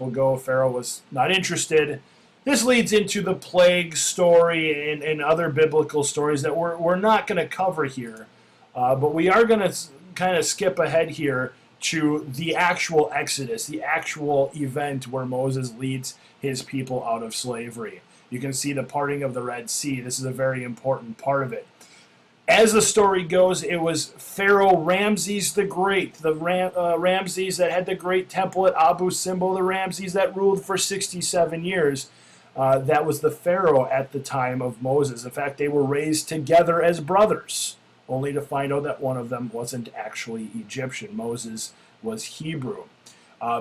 people go. Pharaoh was not interested. This leads into the plague story and other biblical stories that we're not going to cover here. But we are going to kind of skip ahead here to the actual Exodus, the actual event where Moses leads his people out of slavery. You can see the parting of the Red Sea. This is a very important part of it. As the story goes, it was Pharaoh Ramses the Great, the Ramses that had the great temple at Abu Simbel, the Ramses that ruled for 67 years. That was the Pharaoh at the time of Moses. In fact, they were raised together as brothers, only to find out that one of them wasn't actually Egyptian. Moses was Hebrew.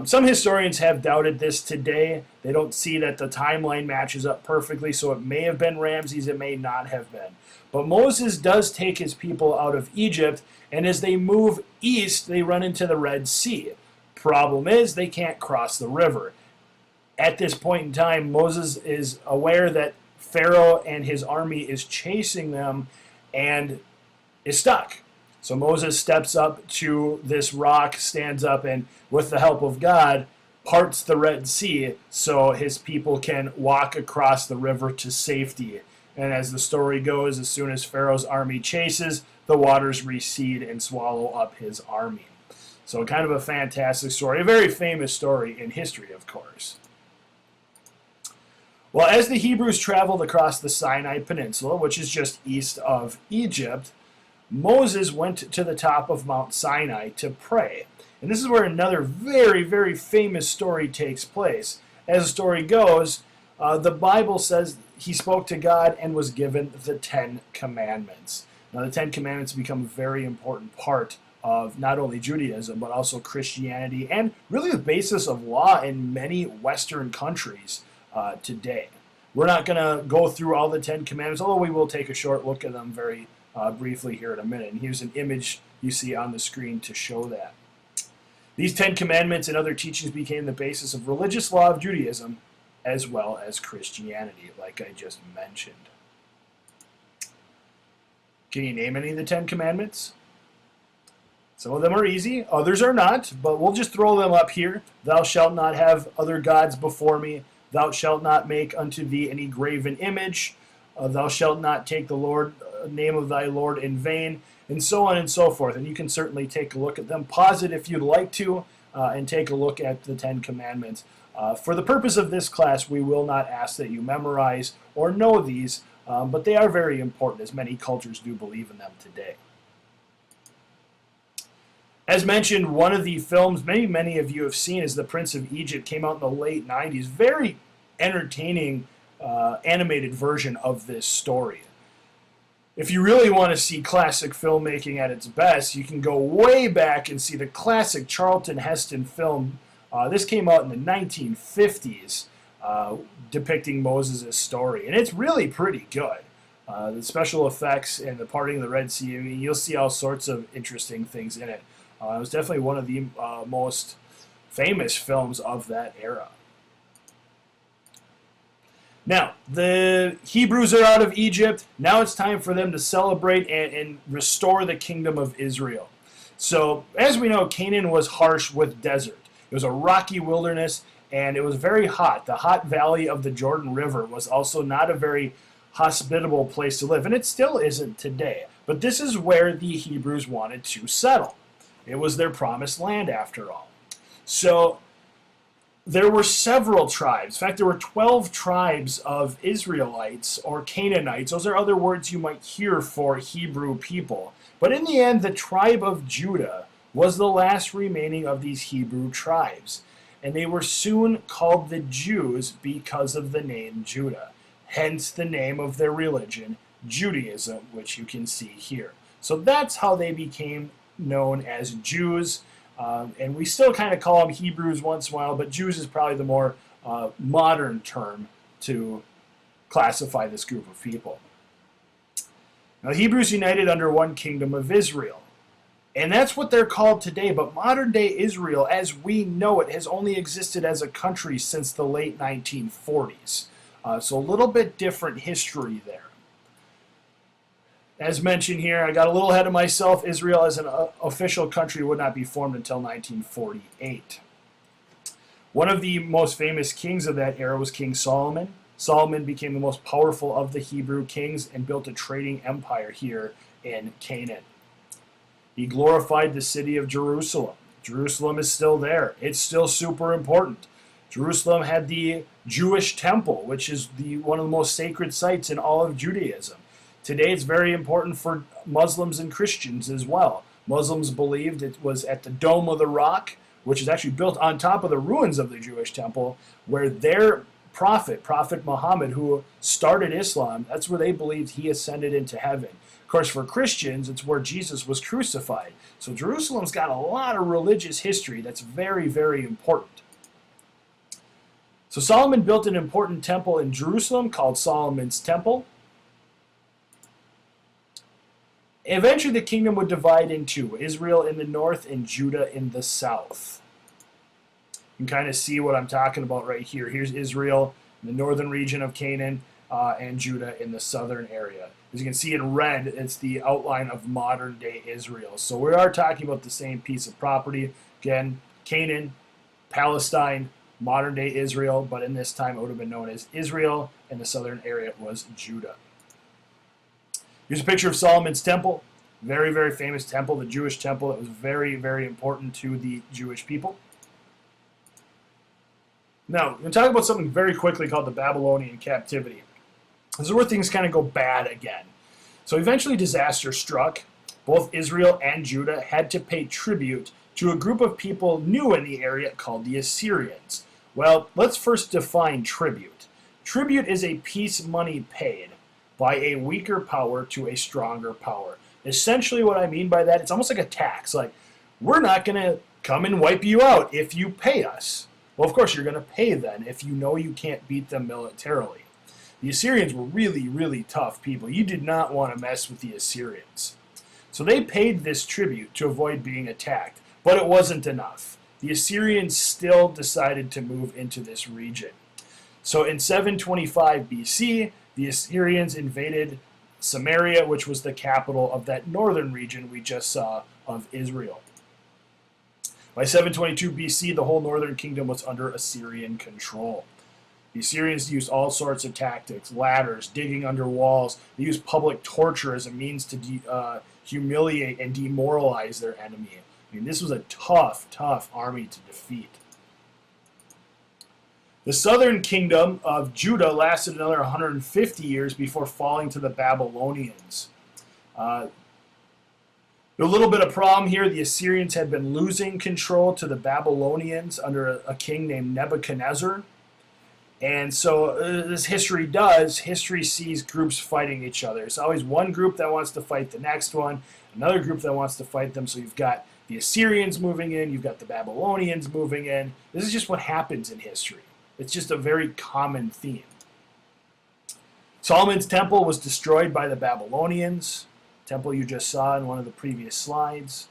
Some historians have doubted this today. They don't see that the timeline matches up perfectly, so it may have been Ramses, it may not have been. But Moses does take his people out of Egypt, and as they move east, they run into the Red Sea. Problem is, they can't cross the river. At this point in time, Moses is aware that Pharaoh and his army is chasing them and is stuck. So Moses steps up to this rock, stands up, and with the help of God, parts the Red Sea so his people can walk across the river to safety. And as the story goes, as soon as Pharaoh's army chases, the waters recede and swallow up his army. So kind of a fantastic story, a very famous story in history, of course. Well, as the Hebrews traveled across the Sinai Peninsula, which is just east of Egypt, Moses went to the top of Mount Sinai to pray. And this is where another very, very famous story takes place. As the story goes, the Bible says he spoke to God and was given the Ten Commandments. Now, the Ten Commandments become a very important part of not only Judaism, but also Christianity, and really the basis of law in many Western countries today. We're not going to go through all the Ten Commandments, although we will take a short look at them very briefly here in a minute. And here's an image you see on the screen to show that. These Ten Commandments and other teachings became the basis of religious law of Judaism, as well as Christianity, like I just mentioned. Can you name any of the Ten Commandments? Some of them are easy, others are not, but we'll just throw them up here. Thou shalt not have other gods before me. Thou shalt not make unto thee any graven image. Thou shalt not take the name of thy Lord in vain, and so on and so forth. And you can certainly take a look at them. Pause it if you'd like to, and take a look at the Ten Commandments. For the purpose of this class, we will not ask that you memorize or know these, but they are very important, as many cultures do believe in them today. As mentioned, one of the films many of you have seen is The Prince of Egypt. Came out in the late 90s. Very entertaining animated version of this story. If you really want to see classic filmmaking at its best, you can go way back and see the classic Charlton Heston film. This came out in the 1950s, depicting Moses' story, and it's really pretty good. The special effects and the parting of the Red Sea, I mean, you'll see all sorts of interesting things in it. It was definitely one of the most famous films of that era. Now, the Hebrews are out of Egypt. Now it's time for them to celebrate and restore the kingdom of Israel. So, as we know, Canaan was harsh with desert. It was a rocky wilderness, and it was very hot. The hot valley of the Jordan River was also not a very hospitable place to live, and it still isn't today. But this is where the Hebrews wanted to settle. It was their promised land, after all. So there were several tribes. In fact, there were 12 tribes of Israelites or Canaanites. Those are other words you might hear for Hebrew people. But in the end, the tribe of Judah was the last remaining of these Hebrew tribes. And they were soon called the Jews because of the name Judah. Hence the name of their religion, Judaism, which you can see here. So that's how they became known as Jews, and we still kind of call them Hebrews once in a while, but Jews is probably the more modern term to classify this group of people. Now, Hebrews united under one kingdom of Israel, and that's what they're called today, but modern-day Israel, as we know it, has only existed as a country since the late 1940s, so a little bit different history there. As mentioned here, I got a little ahead of myself. Israel as an official country would not be formed until 1948. One of the most famous kings of that era was King Solomon. Solomon became the most powerful of the Hebrew kings and built a trading empire here in Canaan. He glorified the city of Jerusalem. Jerusalem is still there. It's still super important. Jerusalem had the Jewish temple, which is one of the most sacred sites in all of Judaism. Today it's very important for Muslims and Christians as well. Muslims believed it was at the Dome of the Rock, which is actually built on top of the ruins of the Jewish temple, where their Prophet Muhammad, who started Islam, that's where they believed he ascended into heaven. Of course, for Christians, it's where Jesus was crucified. So Jerusalem's got a lot of religious history that's very, very important. So Solomon built an important temple in Jerusalem called Solomon's Temple. Eventually, the kingdom would divide in two, Israel in the north and Judah in the south. You can kind of see what I'm talking about right here. Here's Israel in the northern region of Canaan and Judah in the southern area. As you can see in red, it's the outline of modern-day Israel. So we are talking about the same piece of property. Again, Canaan, Palestine, modern-day Israel, but in this time it would have been known as Israel, and the southern area was Judah. Here's a picture of Solomon's Temple. Very, very famous temple, the Jewish temple. It was very, very important to the Jewish people. Now, we're going to talk about something very quickly called the Babylonian captivity. This is where things kind of go bad again. So eventually disaster struck. Both Israel and Judah had to pay tribute to a group of people new in the area called the Assyrians. Well, let's first define tribute. Tribute is a piece money paid by a weaker power to a stronger power. Essentially what I mean by that, it's almost like a tax. Like, we're not going to come and wipe you out if you pay us. Well, of course, you're going to pay then if you know you can't beat them militarily. The Assyrians were really, really tough people. You did not want to mess with the Assyrians. So they paid this tribute to avoid being attacked, but it wasn't enough. The Assyrians still decided to move into this region. So in 725 BC, the Assyrians invaded Samaria, which was the capital of that northern region we just saw of Israel. By 722 BC, the whole northern kingdom was under Assyrian control. The Assyrians used all sorts of tactics, ladders, digging under walls. They used public torture as a means to humiliate and demoralize their enemy. I mean, this was a tough, tough army to defeat. The southern kingdom of Judah lasted another 150 years before falling to the Babylonians. A little bit of problem here. The Assyrians had been losing control to the Babylonians under a king named Nebuchadnezzar. And so as history sees groups fighting each other. There's always one group that wants to fight the next one, another group that wants to fight them. So you've got the Assyrians moving in, you've got the Babylonians moving in. This is just what happens in history. It's just a very common theme. Solomon's temple was destroyed by the Babylonians, temple you just saw in one of the previous slides.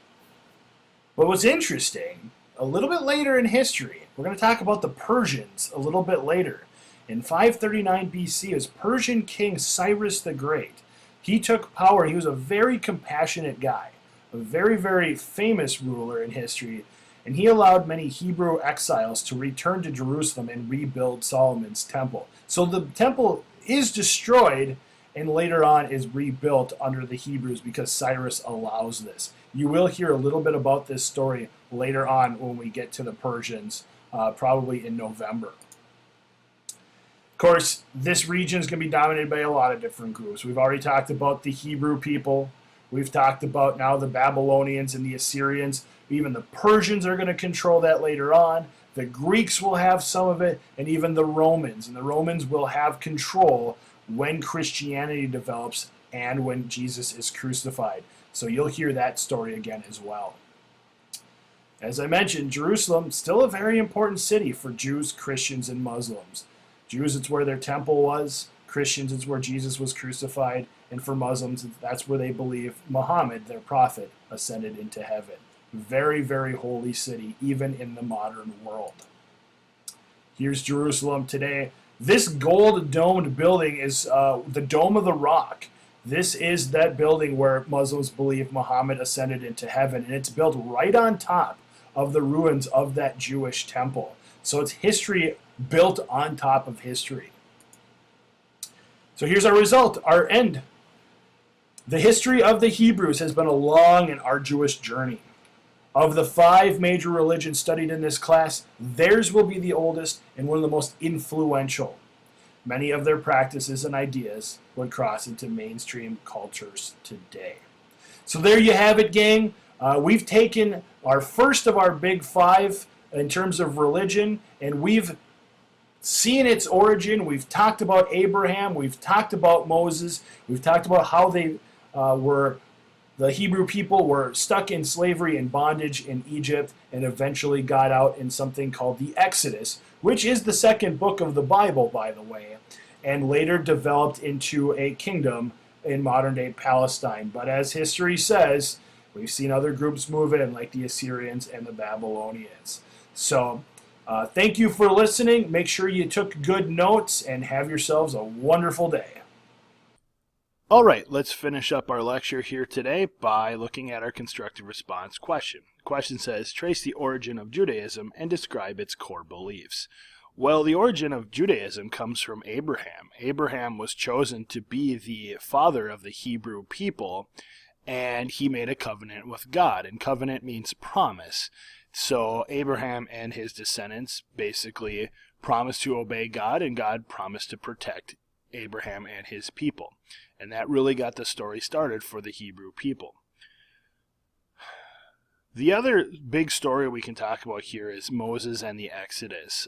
But what's interesting, a little bit later in history, we're going to talk about the Persians a little bit later. In 539 BC, as Persian king Cyrus the Great, he took power. He was a very compassionate guy, a very, very famous ruler in history, and he allowed many Hebrew exiles to return to Jerusalem and rebuild Solomon's temple. So the temple is destroyed and later on is rebuilt under the Hebrews because Cyrus allows this. You will hear a little bit about this story later on when we get to the Persians, probably in November. Of course, this region is going to be dominated by a lot of different groups. We've already talked about the Hebrew people. We've talked about now the Babylonians and the Assyrians. Even the Persians are going to control that later on. The Greeks will have some of it, and even the Romans. And the Romans will have control when Christianity develops and when Jesus is crucified. So you'll hear that story again as well. As I mentioned, Jerusalem, still a very important city for Jews, Christians, and Muslims. Jews, it's where their temple was. Christians, it's where Jesus was crucified. And for Muslims, that's where they believe Muhammad, their prophet, ascended into heaven. Very, very holy city, even in the modern world. Here's Jerusalem today. This gold-domed building is the Dome of the Rock. This is that building where Muslims believe Muhammad ascended into heaven, and it's built right on top of the ruins of that Jewish temple. So it's history built on top of history. So here's our result, our end. The history of the Hebrews has been a long and arduous journey. Of the 5 major religions studied in this class, theirs will be the oldest and one of the most influential. Many of their practices and ideas would cross into mainstream cultures today. So there you have it, gang. We've taken our first of our big 5 in terms of religion, and we've seen its origin. We've talked about Abraham. We've talked about Moses. We've talked about how the Hebrew people were stuck in slavery and bondage in Egypt and eventually got out in something called the Exodus, which is the second book of the Bible, by the way, and later developed into a kingdom in modern-day Palestine. But as history says, we've seen other groups move in, like the Assyrians and the Babylonians. So thank you for listening. Make sure you took good notes and have yourselves a wonderful day. All right, let's finish up our lecture here today by looking at our constructive response question. The question says, trace the origin of Judaism and describe its core beliefs. Well, the origin of Judaism comes from Abraham. Abraham was chosen to be the father of the Hebrew people, and he made a covenant with God, and covenant means promise. So Abraham and his descendants basically promised to obey God, and God promised to protect Abraham and his people. And that really got the story started for the Hebrew people. The other big story we can talk about here is Moses and the Exodus.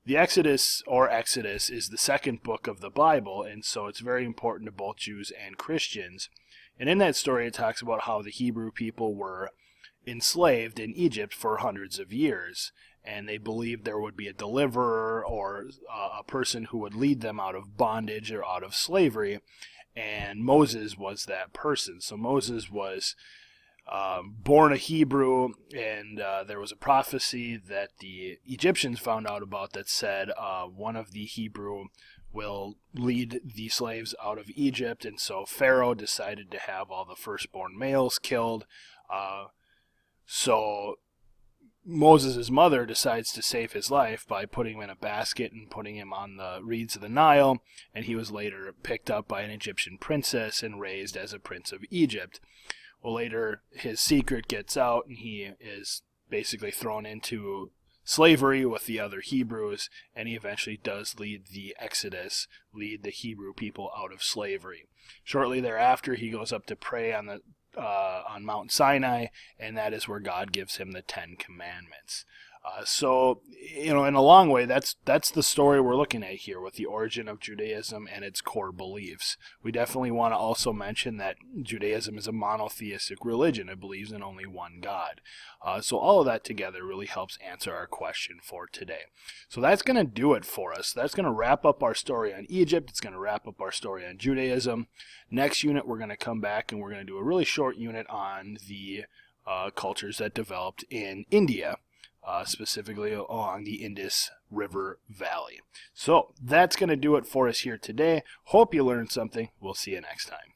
The Exodus, or Exodus, is the second book of the Bible, and so it's very important to both Jews and Christians. And in that story, it talks about how the Hebrew people were enslaved in Egypt for hundreds of years, and they believed there would be a deliverer or a person who would lead them out of bondage or out of slavery, and Moses was that person. So Moses was born a Hebrew, and there was a prophecy that the Egyptians found out about that said one of the Hebrew will lead the slaves out of Egypt, and so Pharaoh decided to have all the firstborn males killed. So Moses' mother decides to save his life by putting him in a basket and putting him on the reeds of the Nile, and he was later picked up by an Egyptian princess and raised as a prince of Egypt. Well, later his secret gets out, and he is basically thrown into slavery with the other Hebrews, and he eventually does lead the Exodus, lead the Hebrew people out of slavery. Shortly thereafter, he goes up to pray on Mount Sinai, and that is where God gives him the 10 Commandments. So, in a long way, that's the story we're looking at here with the origin of Judaism and its core beliefs. We definitely want to also mention that Judaism is a monotheistic religion. It believes in only one God. So all of that together really helps answer our question for today. So that's going to do it for us. That's going to wrap up our story on Egypt. It's going to wrap up our story on Judaism. Next unit, we're going to come back and we're going to do a really short unit on the cultures that developed in India. Specifically along the Indus River Valley. So that's going to do it for us here today. Hope you learned something. We'll see you next time.